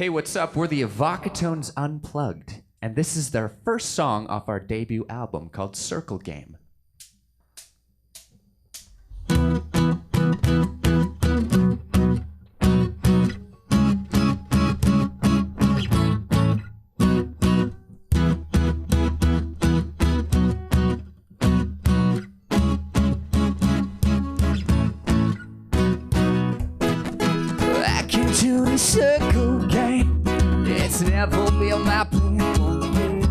Hey, what's up? We're the Evokatones Unplugged, and this is their first song off our debut album called Circle Game. Back into the circle game, it's never been my plan for me.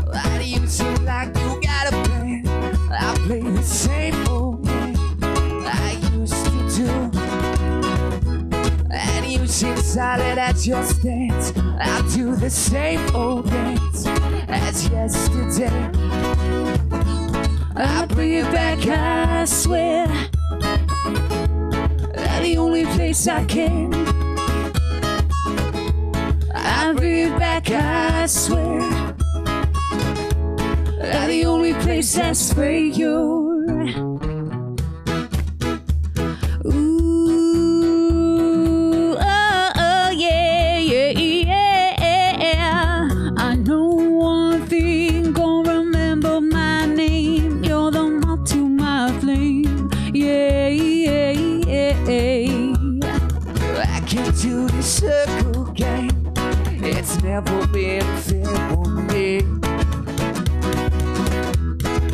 Why do you seem like you got a plan? I play the same old game I used to do, and you seem solid at your stance. I do the same old dance as yesterday. I bring it back, I swear. The only place I can. I bring it back, I swear. The only place that's for you. Ooh, oh, yeah, yeah, yeah. I know one thing, gonna remember my name. You're the moth to my flame. Yeah, yeah, yeah. Back into the circle game, it's never been fair for me.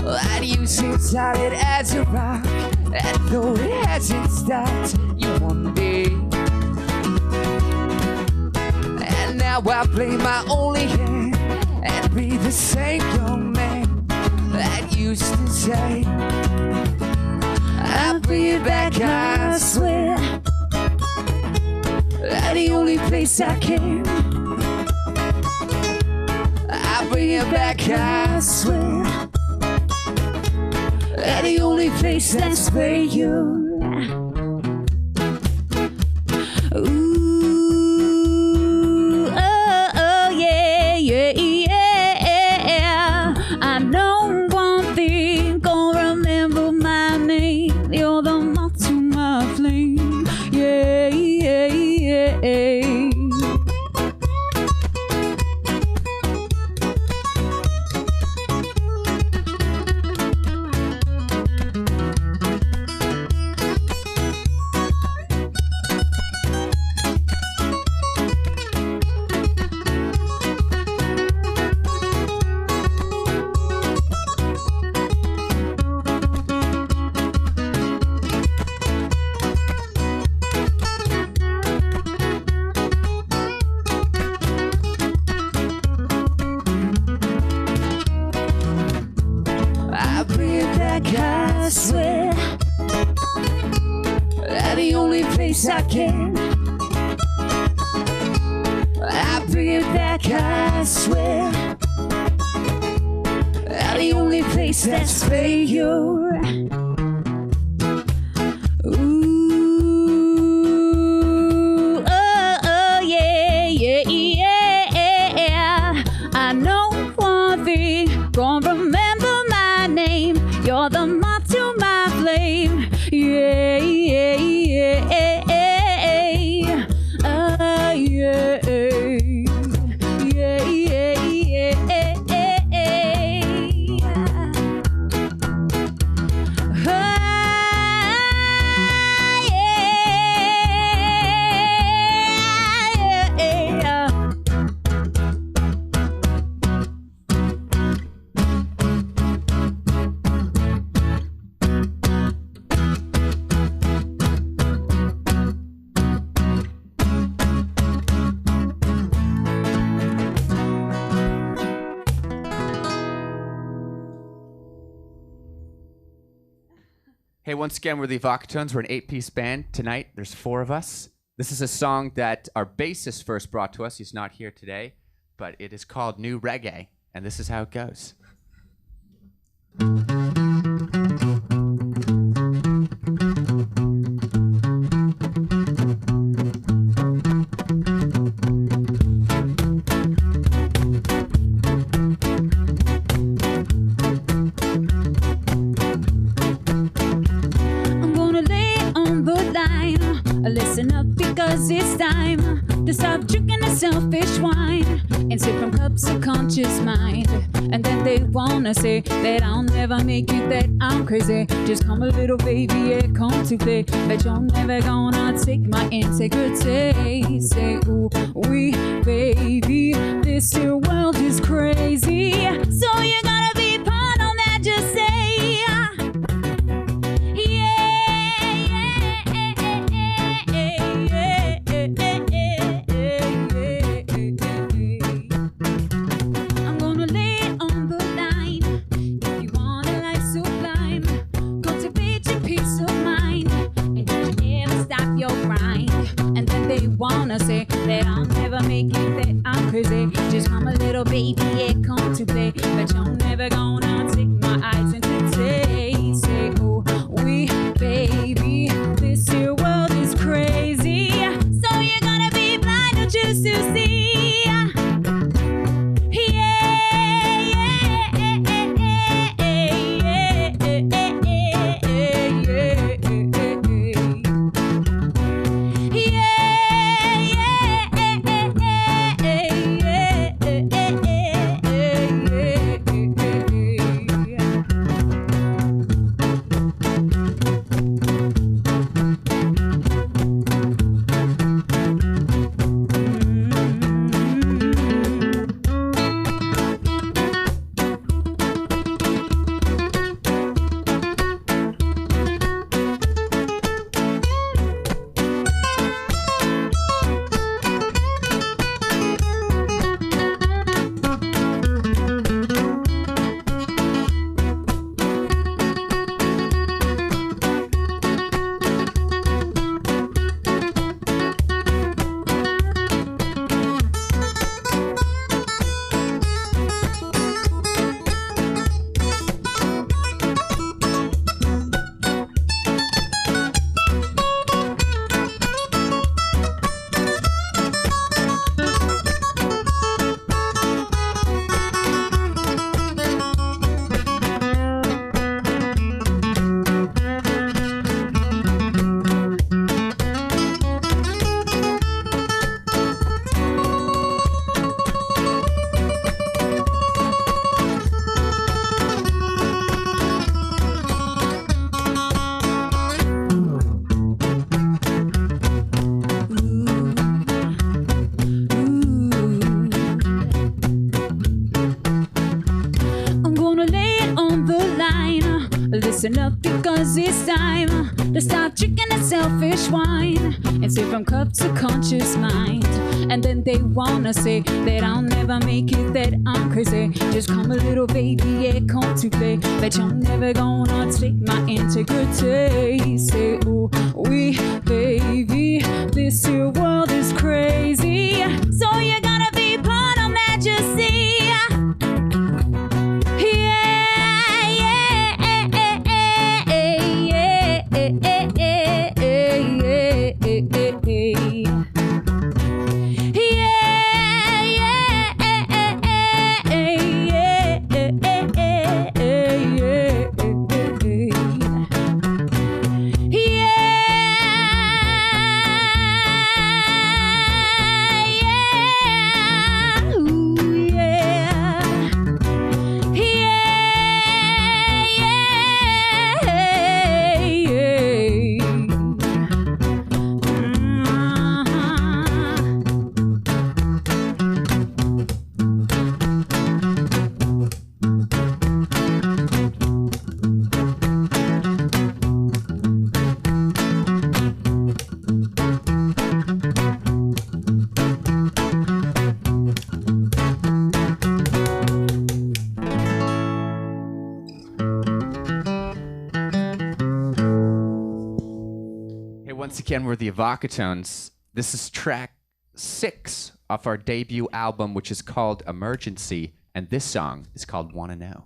Why do you seem solid as a rock, and though it hasn't stopped, you want me? And now I play my only hand and be the same young man that used to say, I'll bring it back, I swear. The only place I can. I'll bring it back, I swear. The only place that's for you. Ooh, oh, oh, yeah, yeah, yeah. I know one thing, gonna remember my name. You're the moth to my flame. Yeah, yeah, yeah. I swear, the only place I can. I bring it back, I swear. The only place that's for you. Ooh, oh, oh, yeah, yeah, yeah. I know one thing, gonna remember my name. You're the moth to my flame. Yeah, yeah, yeah. Yeah. Yeah, yeah, yeah. Hey, once again, we're the Evokatones. We're an 8-piece band. Tonight, there's 4 of us. This is a song that our bassist first brought to us. He's not here today, but it is called New Reggae, and this is how it goes. Listen up because because it's time to stop drinking the selfish wine and sip from cups of conscious mind. And then they wanna say that I'll never make it, that I'm crazy. Just come a little baby, yeah, come to play. But you're never gonna take my integrity. Say, ooh, we, baby, this here world is crazy. So you gotta be part of that, just say. Wanna say that I'll never make it, that I'm crazy. Just come a little baby, yeah, come to play. But you're never gonna take my eyes into taste. Say, oh, we, baby, this here world is crazy. So you gotta be blind to choose to see. Listen up because it's time to stop drinking that selfish wine and sip from cups of conscious mind. And then they wanna say that I'll never make it, that I'm crazy. Just come a little baby, yeah, come to play. But you're never gonna take my integrity. Say, ooh, we, baby, this here world is crazy. So you gotta be part of majesty. Once again, we're the Evokatones. This is track 6 off our debut album, which is called Emergency, and this song is called Wanna Know.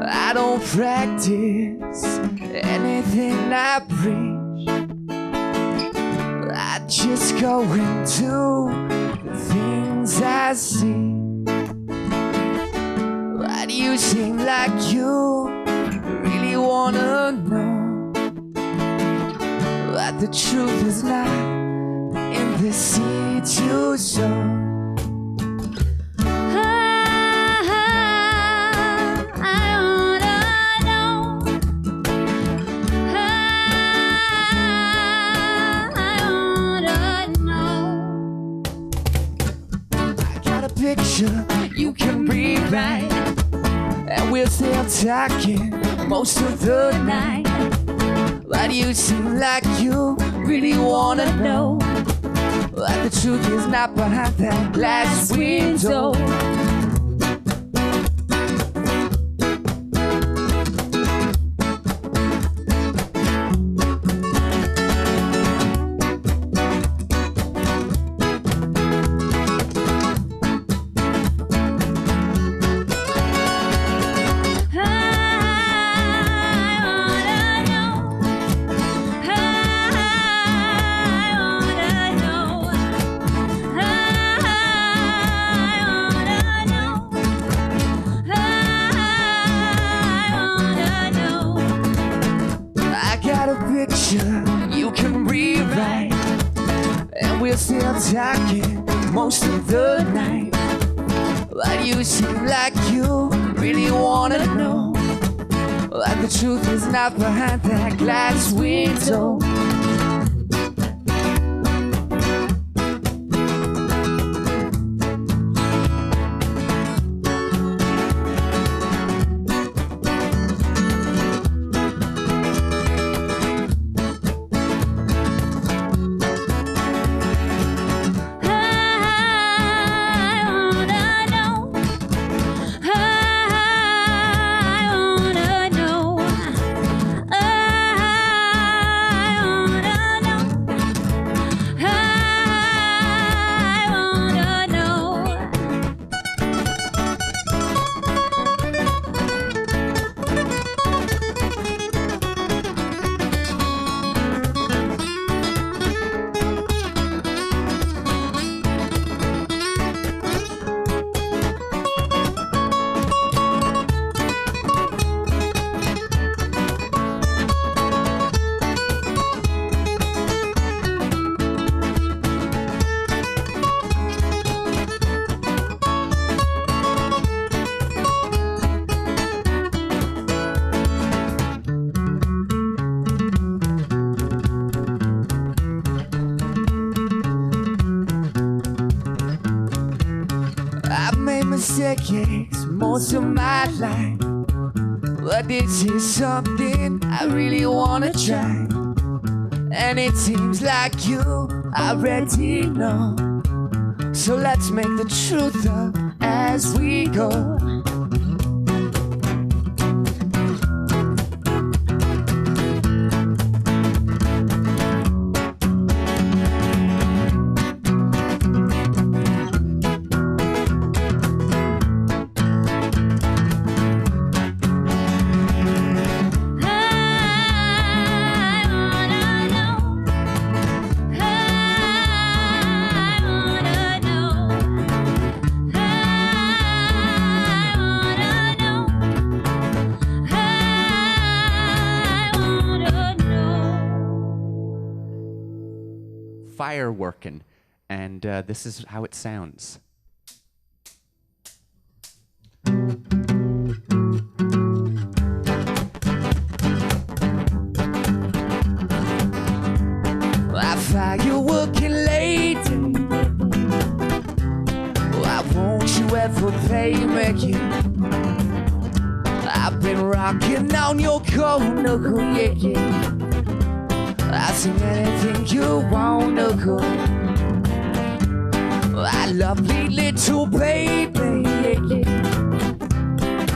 I don't practice anything I preach. I just going to the things I see. Why do you seem like you really wanna know what the truth is like in this situation? Picture you can rewrite, and we'll still talking most of the night. Why do you seem like you really wanna know what the truth is not behind that glass window? You can rewrite, and we're still talking most of the night. Why do you seem like you really wanna know what the truth is not behind that glass window? Mistakes most of my life, but this is something I really wanna try. And it seems like you already know, so let's make the truth up as we go. Fireworkin', and this is how it sounds. Fireworkin' lady, why won't you ever play me? I've been rocking on your corner, yeah, yeah. I'll sing anything you wanna go. I lovely little baby, yeah, yeah.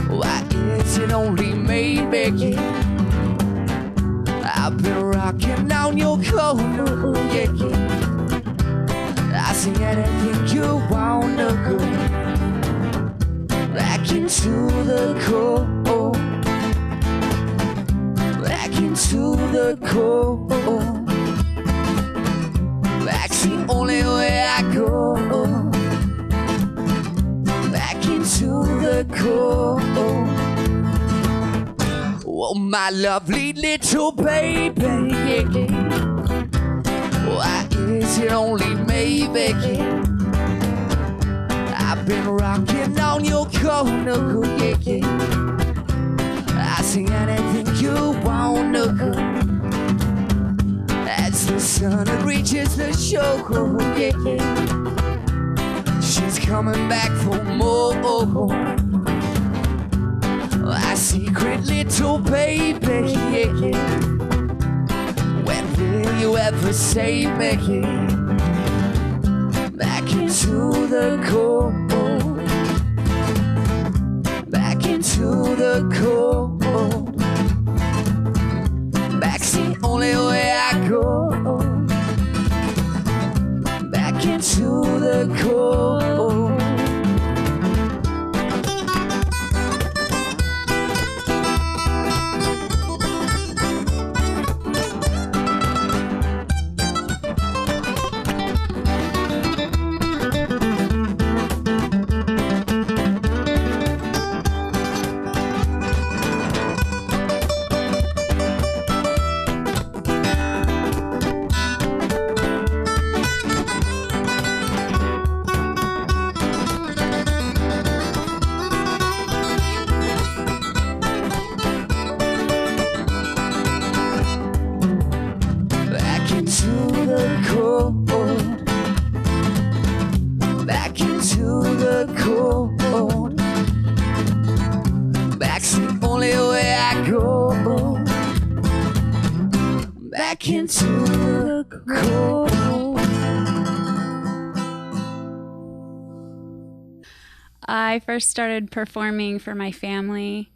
Why is it only me, yeah? I've been rocking on your corner, yeah, yeah. I'll sing anything you wanna go. Back into the cold, back into the cold, back cold. Oh, my lovely little baby, yeah, yeah. Why is it only maybe? I've been rocking on your corner, yeah, yeah. I see anything you wanna go. As the sun reaches the shore, yeah, yeah. She's coming back for more. My secret little baby, yeah, yeah. When will you ever save me? Back into the cold. Back into the cold. Back's the only way I go. Back into the cold. Into the cold. I first started performing for my family.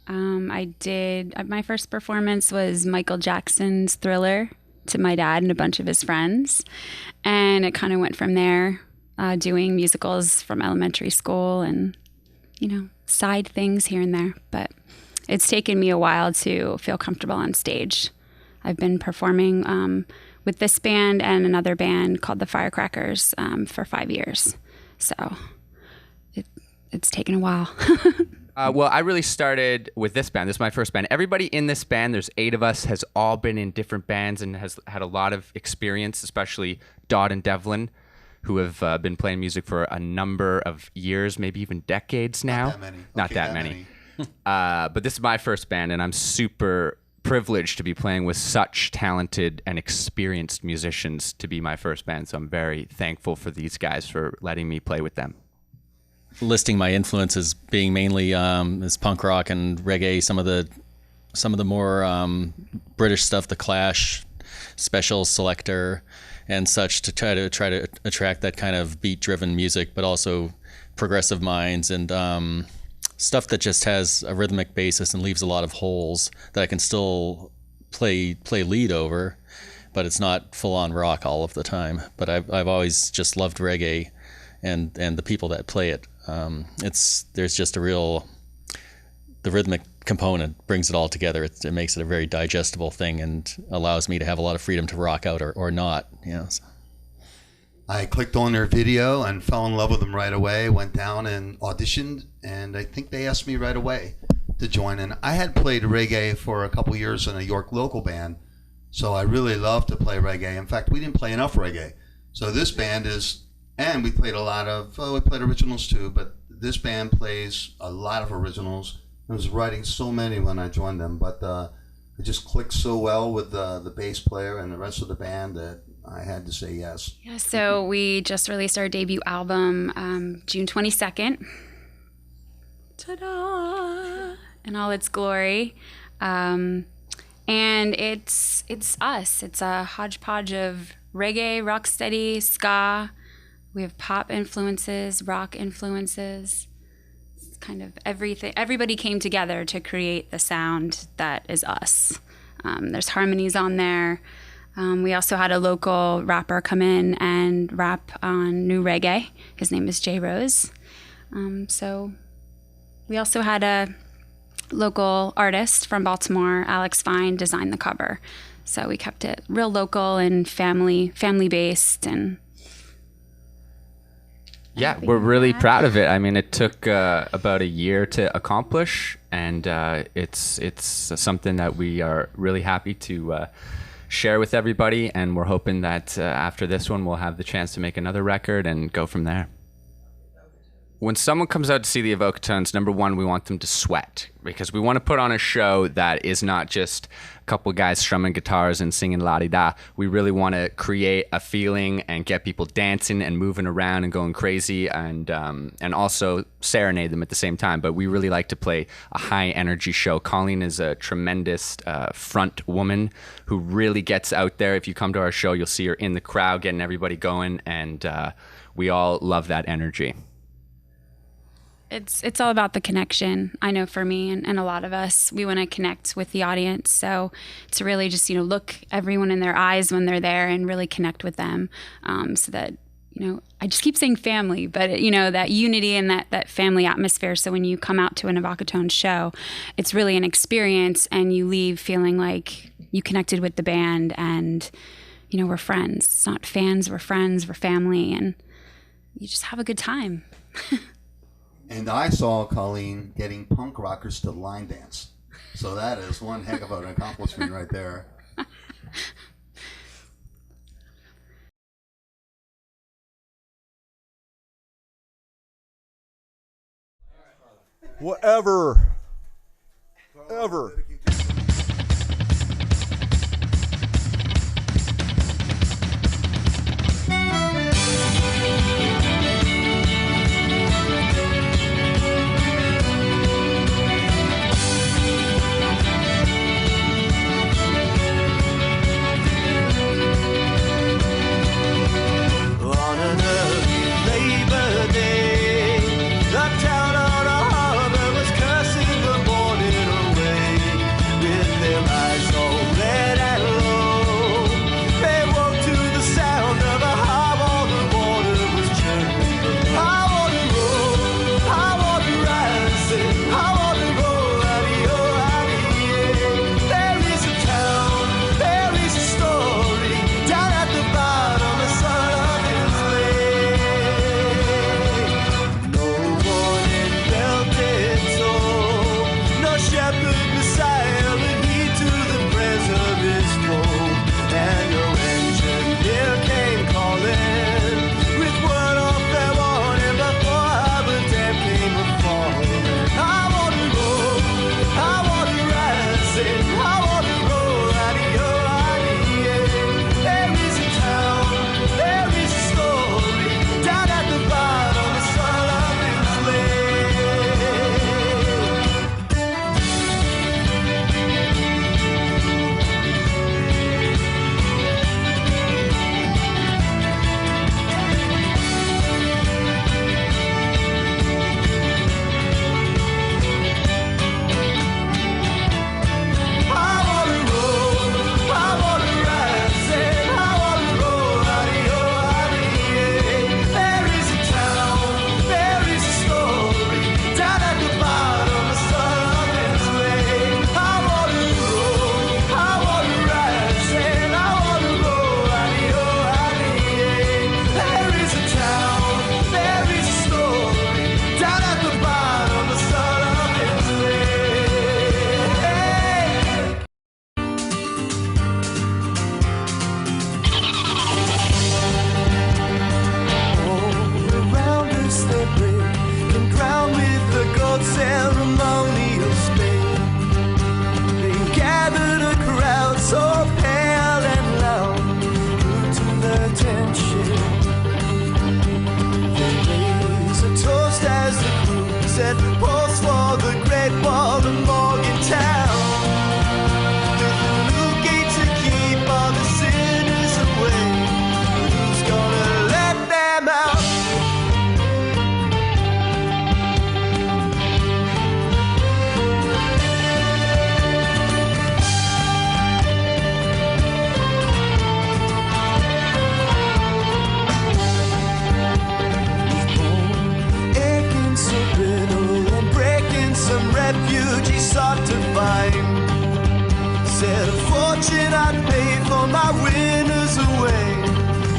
My first performance was Michael Jackson's Thriller to my dad and a bunch of his friends. And it kind of went from there, doing musicals from elementary school and, side things here and there. But it's taken me a while to feel comfortable on stage. I've been performing with this band and another band called the Firecrackers for 5 years. So it's taken a while. Well, I really started with this band. This is my first band. Everybody in this band, there's 8 of us, has all been in different bands and has had a lot of experience, especially Dodd and Devlin, who have been playing music for a number of years, maybe even decades now. Not that many. But this is my first band, and I'm super privileged to be playing with such talented and experienced musicians to be my first band. So I'm very thankful for these guys for letting me play with them. Listing my influences being mainly is punk rock and reggae, some of the more British stuff, The Clash, Special, Selector, and such, to try to attract that kind of beat-driven music, but also progressive minds and stuff that just has a rhythmic basis and leaves a lot of holes that I can still play lead over, but it's not full-on rock all of the time. But I've always just loved reggae and the people that play it. There's just the rhythmic component brings it all together. It makes it a very digestible thing and allows me to have a lot of freedom to rock out or not. So. I clicked on their video and fell in love with them right away, went down and auditioned, and I think they asked me right away to join. And I had played reggae for a couple years in a York local band, so I really love to play reggae. In fact, we didn't play enough reggae. So this band is, and we played we played originals too, but this band plays a lot of originals. I was writing so many when I joined them, but it just clicked so well with the bass player and the rest of the band that I had to say yes. Yeah, so we just released our debut album June 22nd. Ta-da! In all its glory. And it's us. It's a hodgepodge of reggae, rocksteady, ska. We have pop influences, rock influences. It's kind of everything. Everybody came together to create the sound that is us. There's harmonies on there. We also had a local rapper come in and rap on new reggae. His name is J Rose. So we also had a local artist from Baltimore, Alex Fine, design the cover. So we kept it real local and family based. And Yeah, we're really proud of it. I mean, it took about a year to accomplish, and it's something that we are really happy to share with everybody, and we're hoping that after this one, we'll have the chance to make another record and go from there. When someone comes out to see the Evokatones, number one, we want them to sweat, because we want to put on a show that is not just a couple guys strumming guitars and singing la-di-da. We really want to create a feeling and get people dancing and moving around and going crazy, and also serenade them at the same time. But we really like to play a high-energy show. Colleen is a tremendous front woman who really gets out there. If you come to our show, you'll see her in the crowd getting everybody going, and we all love that energy. It's all about the connection. I know for me and a lot of us, we want to connect with the audience. So to really just, look everyone in their eyes when they're there and really connect with them, so that, I just keep saying family, but, that unity and that family atmosphere. So when you come out to an Evokatones show, it's really an experience, and you leave feeling like you connected with the band, and, we're friends. It's not fans, we're friends, we're family, and you just have a good time. And I saw Colleen getting punk rockers to line dance. So that is one heck of an accomplishment right there. Whatever. Ever.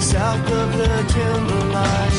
South of the timberline.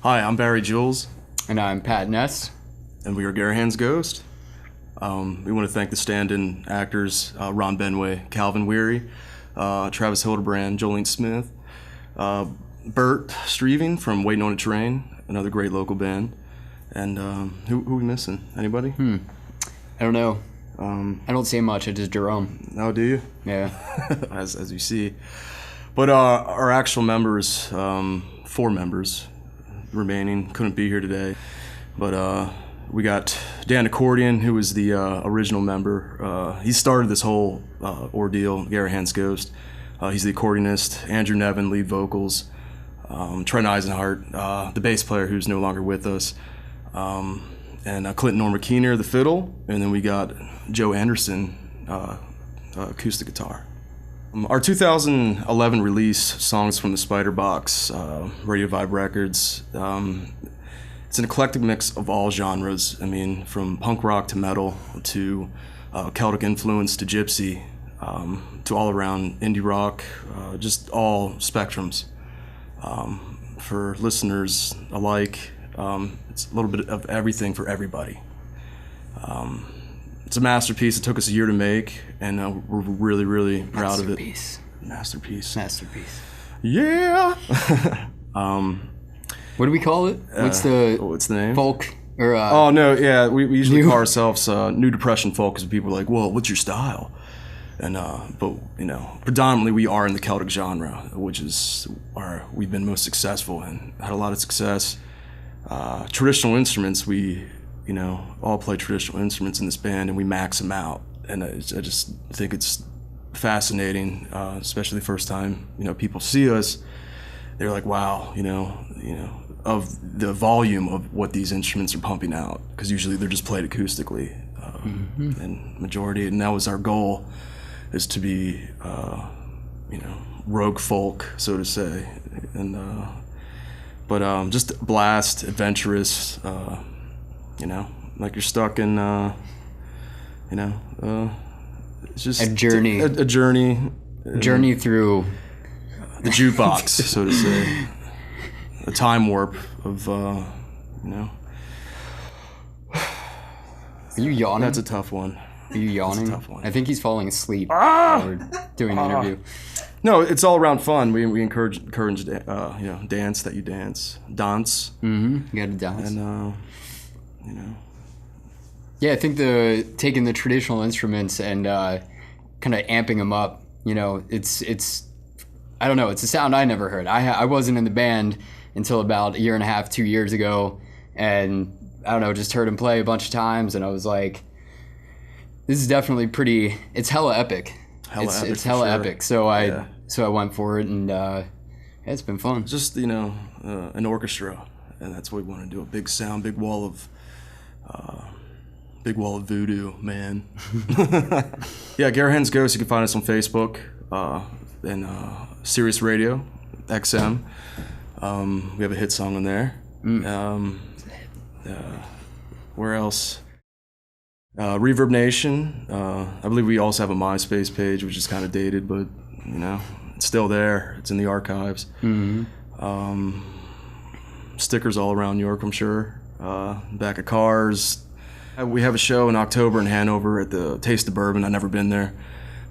Hi, I'm Barry Jules, And I'm Pat Ness. and we are Garrahan's Ghost. We want to thank the stand-in actors, Ron Benway, Calvin Weary, Travis Hildebrand, Jolene Smith, Bert Streeving from Waiting on a Train, another great local band. And who we missing? Anybody? I don't know. I don't say much. I just Jerome. Oh, do you? Yeah. as you see. But our actual members, 4 members remaining, couldn't be here today. But we got Dan Accordion, who was the original member. He started this whole ordeal, Garrahan's Ghost. He's the accordionist. Andrew Nevin, lead vocals. Trent Eisenhart, the bass player, who's no longer with us. And Clinton Norma Keener, the fiddle. And then we got Joe Anderson, acoustic guitar. Our 2011 release, Songs from the Spider Box, Radio Vibe Records, it's an eclectic mix of all genres. I mean, from punk rock to metal to Celtic influence to gypsy to all around indie rock, just all spectrums. For listeners alike, it's a little bit of everything for everybody. It's a masterpiece. It took us a year to make, and we're really, really proud of it. Masterpiece. Yeah. What do we call it? What's the name? folk? Or oh no, yeah. We usually call ourselves New Depression folk, because people are like, "Well, what's your style?" And but predominantly we are in the Celtic genre, which is we've been most successful and had a lot of success. Traditional instruments, we all play traditional instruments in this band, and we max them out. And I just think it's fascinating, especially the first time people see us. They're like, wow, of the volume of what these instruments are pumping out, because usually they're just played acoustically, and majority. And that was our goal, is to be, rogue folk, so to say, and but just blast, adventurous. Like you're stuck in, it's just a journey. A journey. Journey through the jukebox, so to say. A time warp of, Are you yawning? That's a tough one. Are you yawning? That's a tough one. I think he's falling asleep while we're doing the interview. No, it's all around fun. We encourage dance, that you dance. Dance. Mm-hmm. You gotta dance. And, Yeah, I think taking the traditional instruments and kind of amping them up, it's I don't know, it's a sound I never heard. I wasn't in the band until about 1.5 years, 2 years ago, and I don't know, just heard him play a bunch of times, and I was like, this is definitely pretty. It's hella epic. It's hella epic. So I went for it, and it's been fun. Just an orchestra, and that's what we want to do. A big sound, big wall of voodoo, man. Yeah, Garrahan's Ghost. You can find us on Facebook and Sirius Radio, XM. We have a hit song on there. Where else? Reverb Nation. I believe we also have a MySpace page, which is kind of dated, but it's still there. It's in the archives. Mm-hmm. Stickers all around New York, I'm sure. Back of cars. We have a show in October in Hanover at the Taste of Bourbon. I've never been there,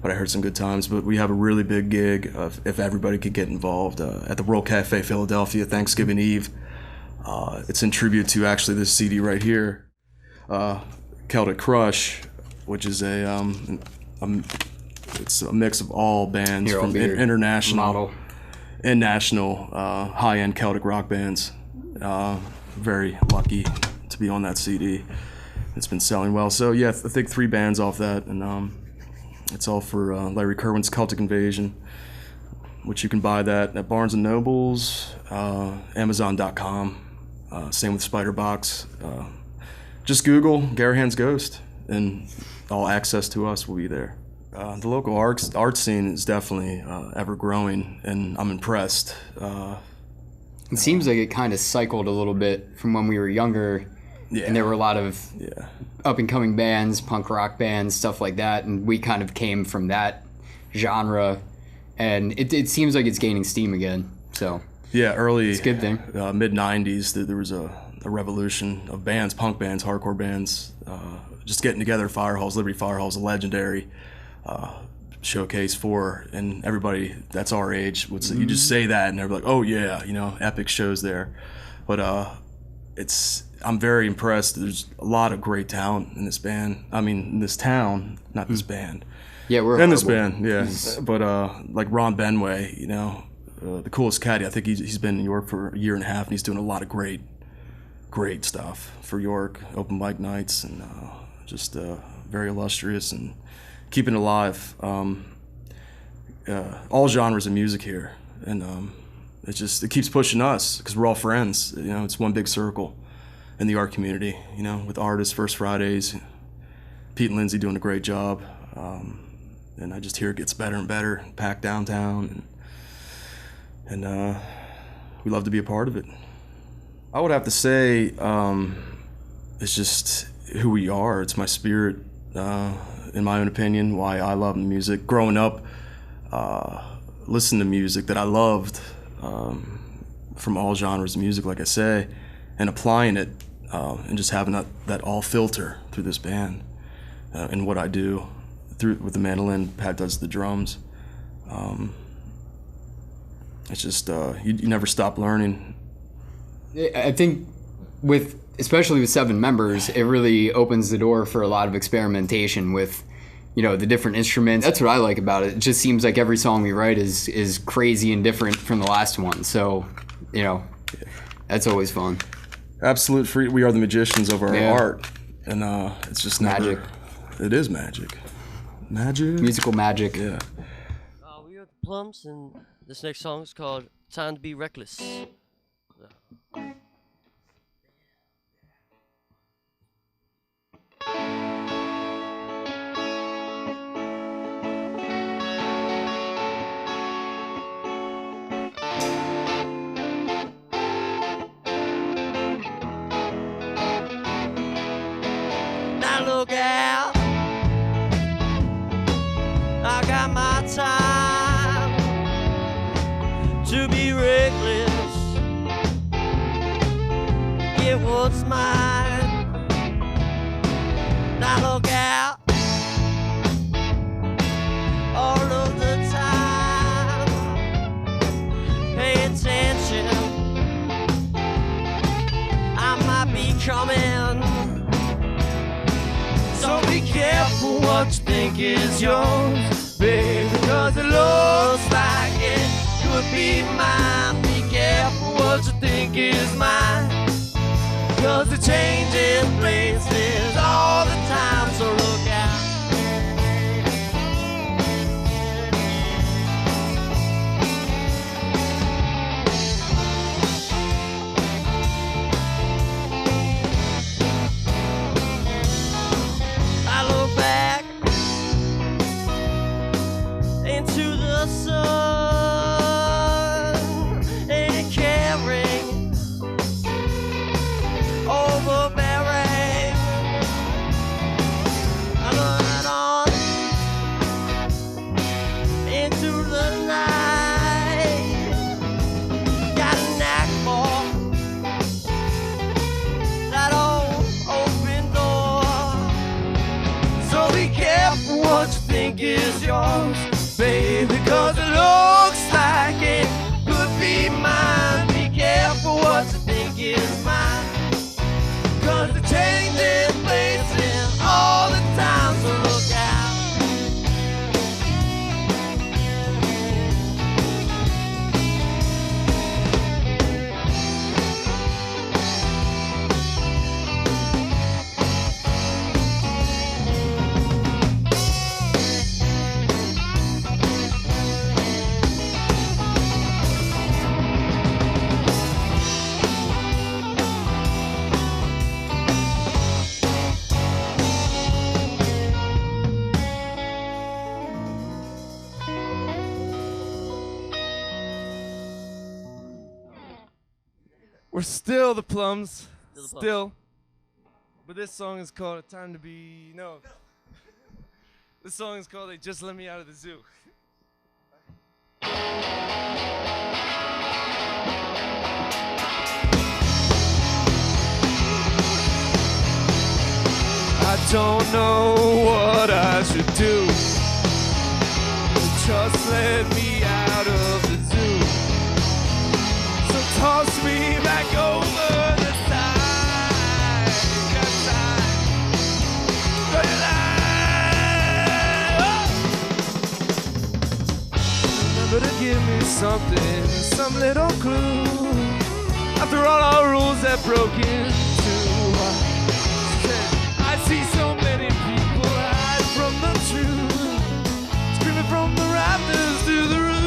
but I heard some good times. But we have a really big gig if everybody could get involved at the World Cafe, Philadelphia, Thanksgiving Eve. It's in tribute to actually this CD right here, Celtic Crush, which is it's a mix of all bands from international and national high-end Celtic rock bands. Very lucky to be on that CD. It's been selling well. So yeah, I think 3 bands off that, and it's all for Larry Kerwin's Celtic Invasion, which you can buy that at Barnes & Nobles, Amazon.com. Same with Spiderbox. Just Google Garrahan's Ghost, and all access to us will be there. The local art scene is definitely ever growing, and I'm impressed. It seems like it kind of cycled a little bit from when we were younger. Yeah. And there were a lot of up-and-coming bands, punk rock bands, stuff like that, and we kind of came from that genre, and it seems like it's gaining steam again. So Yeah, early. It's a good thing. Mid '90s, there was a revolution of bands, punk bands, hardcore bands, just getting together. Fire Halls, Liberty Fire Halls, a legendary showcase for, and everybody that's our age would say, you just say that and they're like, oh yeah, you know, epic shows there. But I'm very impressed. There's a lot of great talent in this band. I mean, in this town, not this band. Yeah, we're in horrible. this band, yeah. But like Ron Benway, you know, the coolest caddy. I think he's been in New York for a year and a half, and he's doing a lot of great stuff for York, open mic nights, and just very illustrious and keeping it alive. All genres of music here, and it keeps pushing us because we're all friends. You know, it's one big circle in the art community. You know, with artists, First Fridays, Pete and Lindsay doing a great job, and I just hear it gets better and better. Packed downtown, and we love to be a part of it. I would have to say it's just who we are. It's my spirit, in my own opinion, why I love music. Growing up, listening to music that I loved from all genres of music, like I say, and applying it and just having that all filter through this band and what I do with the mandolin. Pat does the drums. It's just you never stop learning. I think especially with 7 members, it really opens the door for a lot of experimentation with, you know, the different instruments. That's what I like about it. It just seems like every song we write is crazy and different from the last one. So, you know, that's always fun. Absolute free. We are the magicians of our art, and it's just magic. It is magic. Magic. Musical magic. Yeah. We are the Plums, and this next song is called "Time to Be Reckless." Now look out, I got my time to be reckless. Get what's mine. Now look out, all of the time. Pay attention, I might be coming. So be careful what you think is yours, baby, because it looks like it could be mine. Be careful what you think is mine, because it changes places all the time, so look out. I look back into the sun, ain't caring, overbearing. I run on into the night, got a knack for that old open door. So be careful what you think is yours, baby, because it looks like it could be mine. Be careful what you think is mine, because it changes places all the time, so look out. We're still the Plums. Still the Plums. Still. But this song is called Time to Be... No. This song is called They Just Let Me Out of the Zoo. don't know what I should do. Just let me out of the zoo. So toss me back over the side. 'Cause I'm running alive. Remember to give me something, some little clue. After all our rules have broken too. I see so many people hide from the truth, screaming from the rafters to the roof.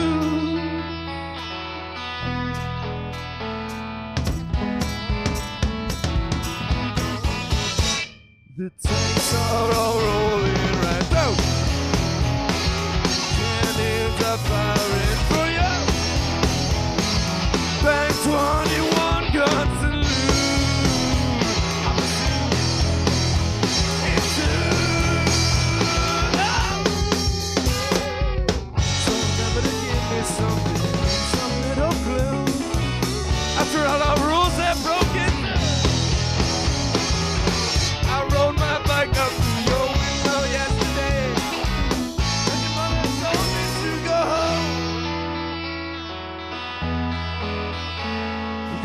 The tanks are all rolling right through. Cannons are firing for you. Bang 21 guns and after all our rules have broken, I rode my bike up to your window yesterday, and your mother told me to go home.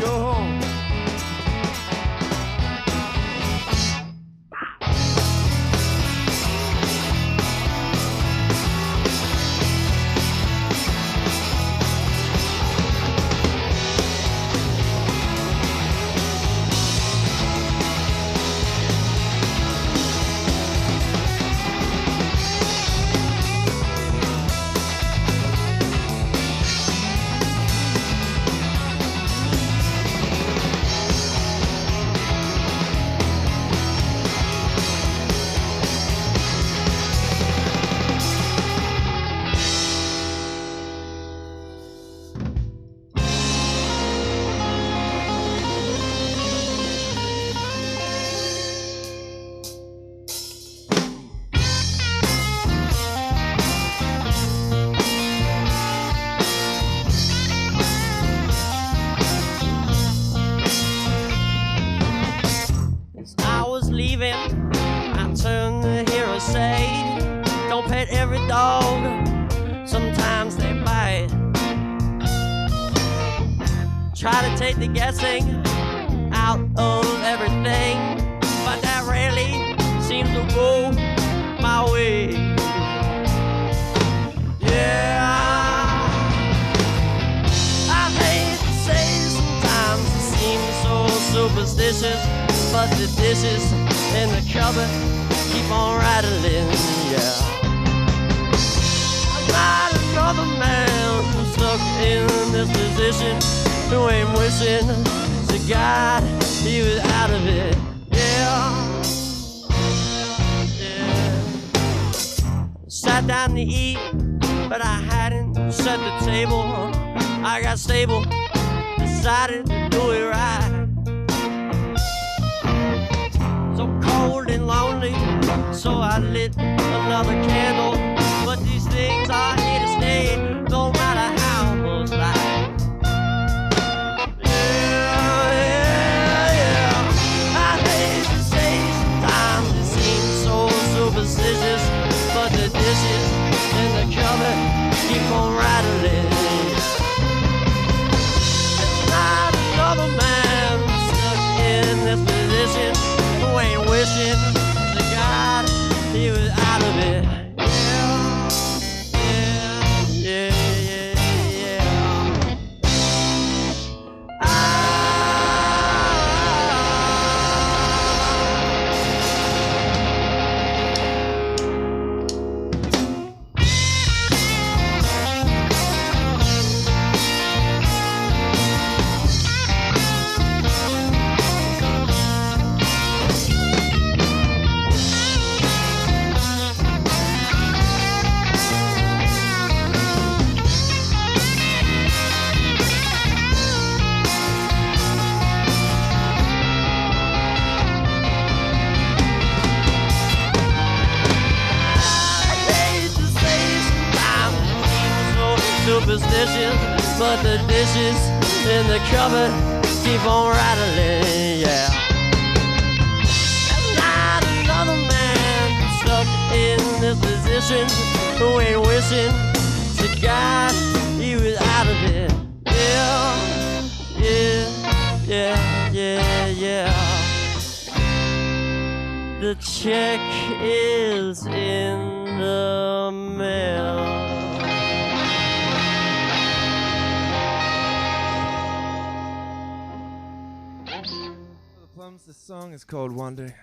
Go home. I turned to hear her say, don't pet every dog, sometimes they bite. Try to take the guessing out of everything, but that rarely seems to go my way. Yeah, I hate to say sometimes it seems so superstitious, but the dishes in the cupboard keep on rattling, yeah. I'm not another man who's stuck in this position, who ain't wishing to God he was out of it, yeah. Yeah. Sat down to eat, but I hadn't set the table. I got stable, decided to do it right. Cold and lonely, so I lit another candle. But these things are here to stay, no matter how much light. Yeah, yeah, yeah. I hate to say sometimes it seems so superstitious, but the dishes in the cupboard keep on rattling. It's not another man stuck in this position, who ain't wishing to God he was out of it. Yeah, yeah, yeah, yeah, yeah. Superstitious, but the dishes in the cupboard keep on rattling, yeah. There's not another man wishing, wishing to God he was out of it. Yeah, yeah, yeah, yeah, yeah. The check is in the mail. The Plums, this song is called Wonder.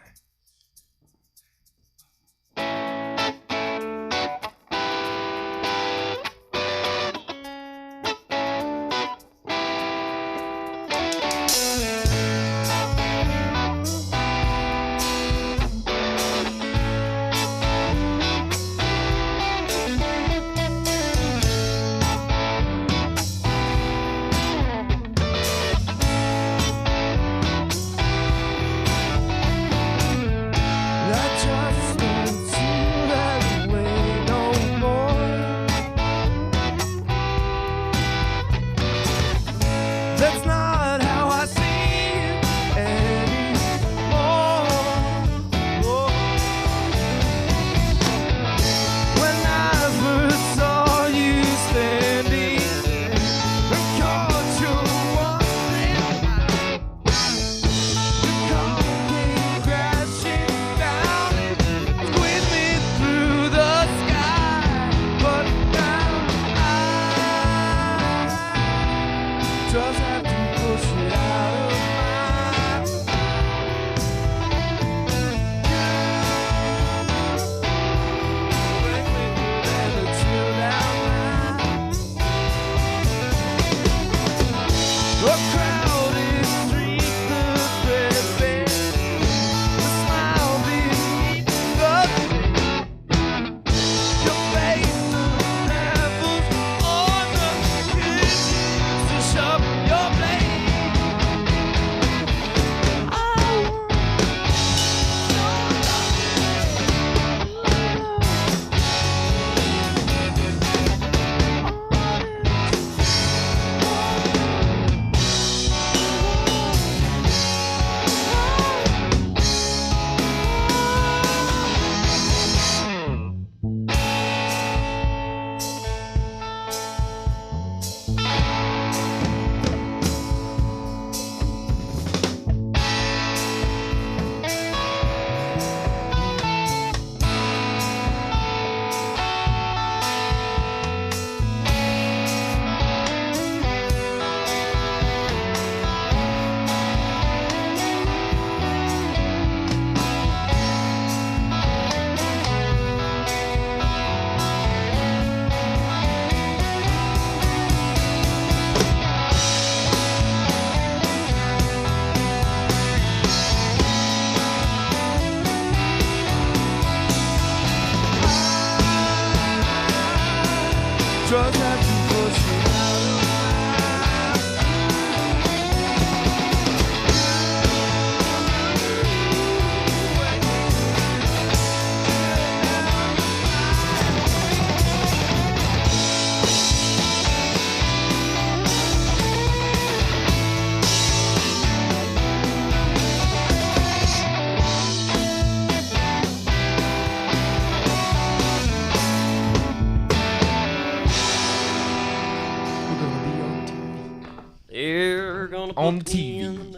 On TV.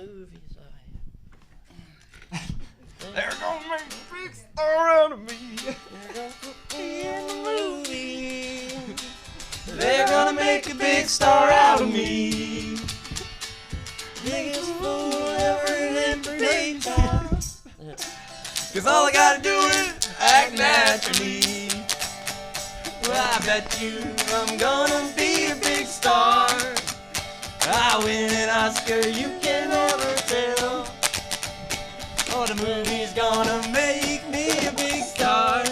They're gonna make a big star out of me. In the movie. They're gonna make a big star out of me. Biggest fool ever in the daytime. Cause all I gotta do is act naturally. Well, I bet you I'm gonna be a big star. I win an Oscar, you can never tell. Oh, the movie's gonna make me a big star.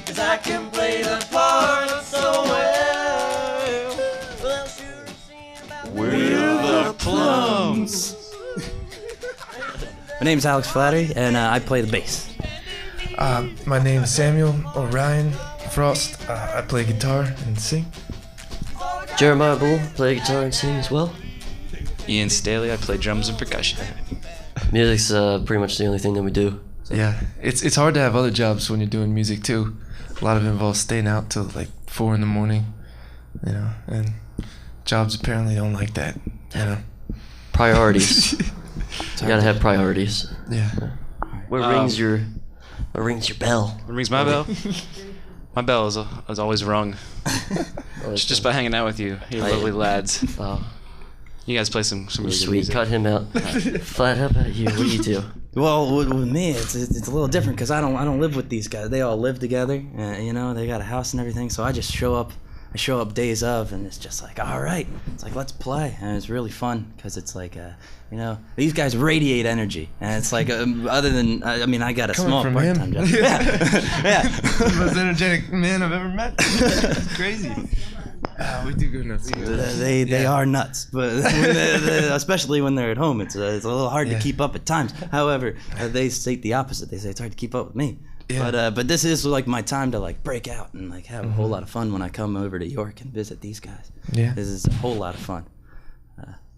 Cause I can play the part so well. Well, sure seen about We're the Plums. My name's Alex Flattery, and I play the bass. My name is Samuel O'Ryan Frost. I play guitar and sing. Jeremiah Bull, play guitar and sing as well. Ian Staley, I play drums and percussion. Music's pretty much the only thing that we do. So. Yeah, it's hard to have other jobs when you're doing music too. a lot of it involves staying out till like 4 in the morning, you know, and jobs apparently don't like that, you know. Priorities. You gotta have priorities. Yeah. What rings your bell? What rings my bell? My bell is always rung. just by hanging out with you, you lovely lads. You guys play some really Sweet. good music. Cut him out. Flat, how about you? What do you do? Well, with me, it's a little different because I don't live with these guys. They all live together, you know. They got a house and everything. So I just show up. I show up days of, and it's just like, all right. It's like, let's play, and it's really fun because it's like, you know, these guys radiate energy, and it's like, other than, I mean, I got a Coming small from part-time him? job. Yeah. The most energetic man I've ever met. It's crazy. We do go nuts. They are nuts, but especially when they're at home, it's a little hard to keep up at times. However, they state the opposite. They say it's hard to keep up with me. Yeah. But this is like my time to like break out and like have a whole lot of fun when I come over to York and visit these guys. Yeah. This is a whole lot of fun.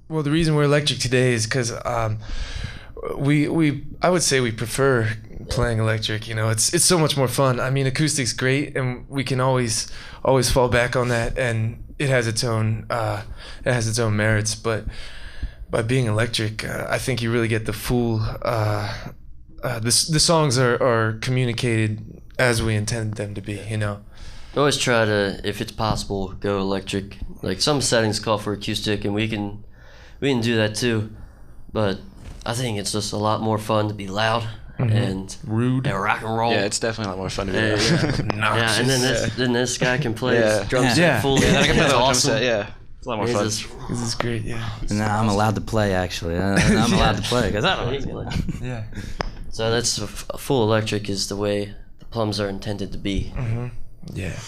Well, the reason we're electric today is because I would say we prefer playing electric. You know, it's so much more fun. I mean, acoustic's great, and we can always fall back on that, and it has its own merits. But by being electric, I think you really get the full. The songs are communicated as we intended them to be. You know. Always try to, if it's possible, go electric. Like some settings call for acoustic, and we can do that too. But I think it's just a lot more fun to be loud and rude and rock and roll. Yeah, it's definitely a lot more fun to be loud. Yeah, and then this guy can play his drums full. Yeah, then I can play the drum awesome. set. Yeah, it's a lot more fun. This is great. Yeah. And now I'm allowed to play. Actually, I'm allowed to play because I don't know. Yeah. So that's a full electric is the way the Plums are intended to be. Yeah.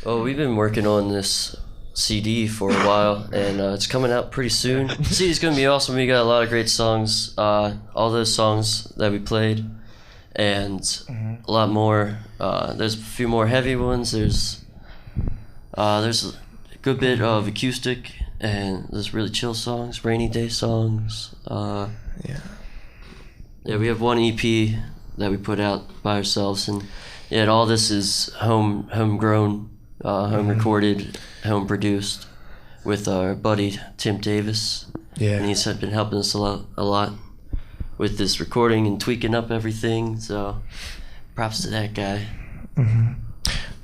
Well, we've been working on this CD for a while, and it's coming out pretty soon. The CD's gonna be awesome. We got a lot of great songs, all those songs that we played, and a lot more. There's a few more heavy ones. There's a good bit of acoustic, and there's really chill songs, rainy day songs. Yeah, we have one EP that we put out by ourselves, and all this is homegrown, home recorded, home produced with our buddy Tim Davis. Yeah. And he's been helping us a lot with this recording and tweaking up everything. So props to that guy.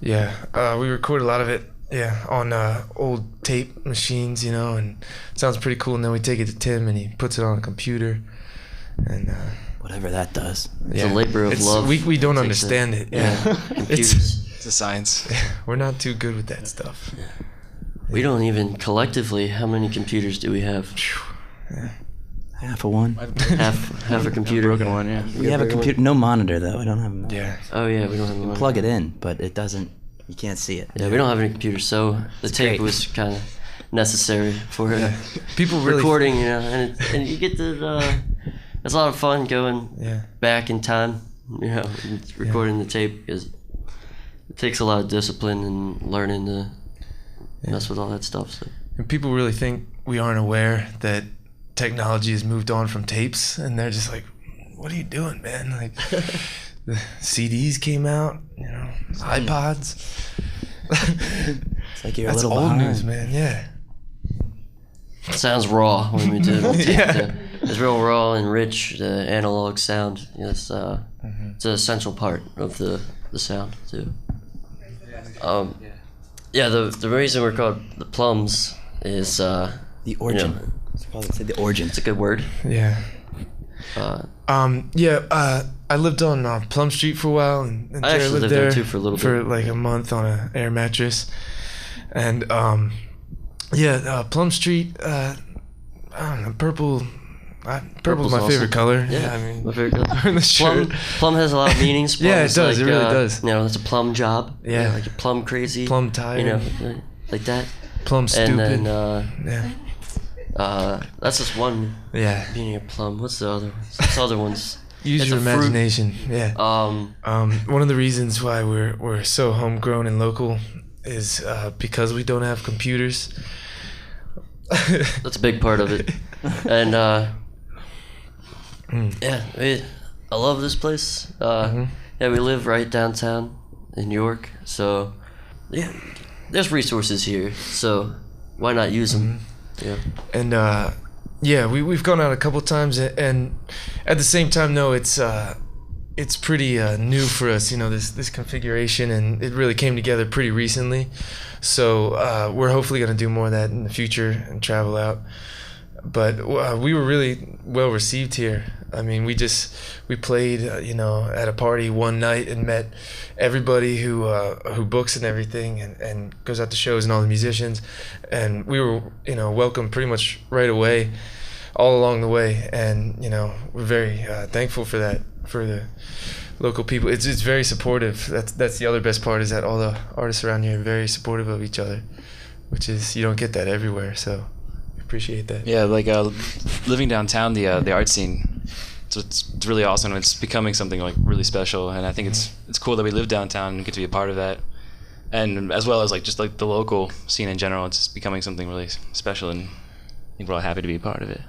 Yeah, we record a lot of it. Yeah, on old tape machines, you know, and it sounds pretty cool. And then we take it to Tim, and he puts it on a computer, and whatever that does. It's a labor of love. We don't understand it. Yeah, It's a science. We're not too good with that stuff. Yeah. We don't even collectively. How many computers do we have? Half of one. Half a computer. Broken one. Yeah. We have a computer, no monitor though. We don't have a monitor. Yeah. Oh yeah, we don't have a monitor. Plug it in, but it doesn't. You can't see it. Yeah, we don't have any computers, so the It's tape great. was kind of necessary for People really recording, you know, and you get to. It's a lot of fun going back in time, you know, and recording the tape because it takes a lot of discipline and learning to mess with all that stuff. So. And people really think we aren't aware that technology has moved on from tapes, and they're just like, "What are you doing, man?" Like, the CDs came out, you know, iPods. It's like you're That's a little old behind. news, man. Yeah. It sounds raw when we did it. It's real raw and rich, the analog sound. It's an essential part of the sound, too. The reason we're called the Plums is... the origin. You know, It's probably say the origin. it's a good word. Yeah. I lived on Plum Street for a while, and I actually lived there too for a little bit. For like a month on an air mattress, and Plum Street. I don't know, purple. Purple's my awesome. favorite color. Yeah, I mean, my favorite color. in the shirt. Plum has a lot of meanings. Plum Yeah, it is does, like, it really does. You know, it's a plum job. Yeah. You know, like you're plum crazy. Plum tired. You know, like that. Plum stupid. And then, that's just one meaning of plum. What's the other ones? What's the other ones? Use It's your a fruit. imagination. Yeah. One of the reasons why we're so homegrown and local is because we don't have computers. That's a big part of it. And I love this place. Yeah, we live right downtown in York. So yeah, there's resources here. So why not use them? Yeah. And yeah, we've gone out a couple times, and at the same time, though, it's pretty new for us, this configuration, and it really came together pretty recently. So we're hopefully going to do more of that in the future and travel out. But we were really well received here. I mean, we played, at a party one night and met everybody who books and everything, and goes out to shows, and all the musicians, and we were, welcomed pretty much right away, all along the way, and we're very thankful for that, for the local people. It's very supportive. That's the other best part, is that all the artists around here are very supportive of each other, which is, you don't get that everywhere. So appreciate that. Yeah, like living downtown, the art scene, it's really awesome. It's becoming something like really special, and I think it's cool that we live downtown and get to be a part of that, and as well as like just like the local scene in general. It's becoming something really special, and I think we're all happy to be a part of it.